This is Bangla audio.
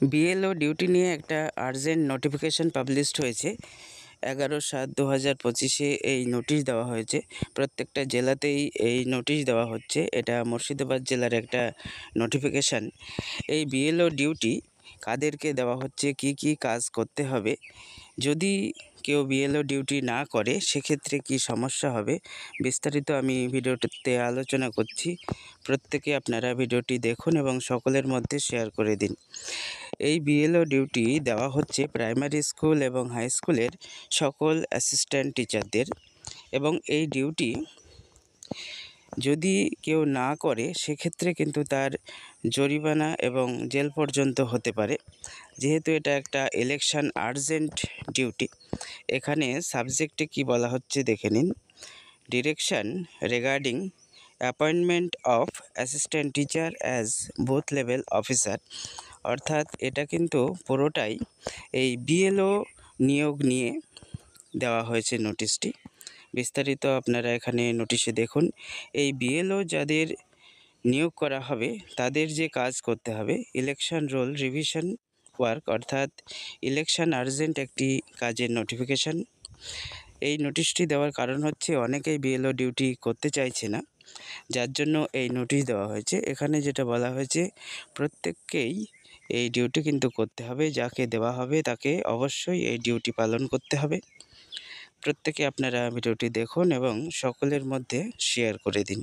বিএলও ডিউটি নিয়ে একটা আর্জেন্ট নোটিফিকেশন পাবলিশড হয়েছে। 11/7/2025 এই নোটিশ দেওয়া হয়েছে। প্রত্যেকটা জেলাতেই এই নোটিশ দেওয়া হচ্ছে। এটা মুর্শিদাবাদ জেলার একটা নোটিফিকেশান। এই বিএলও ডিউটি কাদেরকে দেওয়া হচ্ছে, কি কি কাজ করতে হবে, যদি কেউ বিএলও ডিউটি না করে সেক্ষেত্রে কি সমস্যা হবে, বিস্তারিত আমি ভিডিওটিতে আলোচনা করছি। প্রত্যেকে আপনারা ভিডিওটি দেখুন এবং সকলের মধ্যে শেয়ার করে দিন। এই বিএলও ডিউটি দেওয়া হচ্ছে প্রাইমারি স্কুল এবং হাই স্কুলের সকল অ্যাসিস্ট্যান্ট টিচারদের, এবং এই ডিউটি যদি কেউ না করে সেক্ষেত্রে কিন্তু তার জরিমানা এবং জেল পর্যন্ত হতে পারে। যেহেতু এটা একটা ইলেকশন আর্জেন্ট ডিউটি, এখানে সাবজেক্টে কি বলা হচ্ছে দেখে নিন। Direction regarding appointment of assistant teacher as booth level officer, অর্থাৎ এটা কিন্তু পুরোটাই এই বিএলও নিয়োগ নিয়ে দেওয়া হয়েছে নোটিশটি। বিস্তারিত আপনারা এখানে নোটিশে দেখুন। এই বিএলও যাদের নিয়োগ করা হবে তাদের যে কাজ করতে হবে, ইলেকশন রোল রিভিশন ওয়ার্ক, অর্থাৎ ইলেকশন আর্জেন্ট একটি কাজের নোটিফিকেশান। এই নোটিশটি দেওয়ার কারণ হচ্ছে অনেকেই বিএলও ডিউটি করতে চাইছে না, যার জন্য এই নোটিশ দেওয়া হয়েছে। এখানে যেটা বলা হয়েছে, প্রত্যেককেই এই ডিউটি কিন্তু করতে হবে। যাকে দেওয়া হবে তাকে অবশ্যই এই ডিউটি পালন করতে হবে। প্রত্যেকে আপনারা ভিডিওটি দেখুন এবং সকলের মধ্যে শেয়ার করে দিন।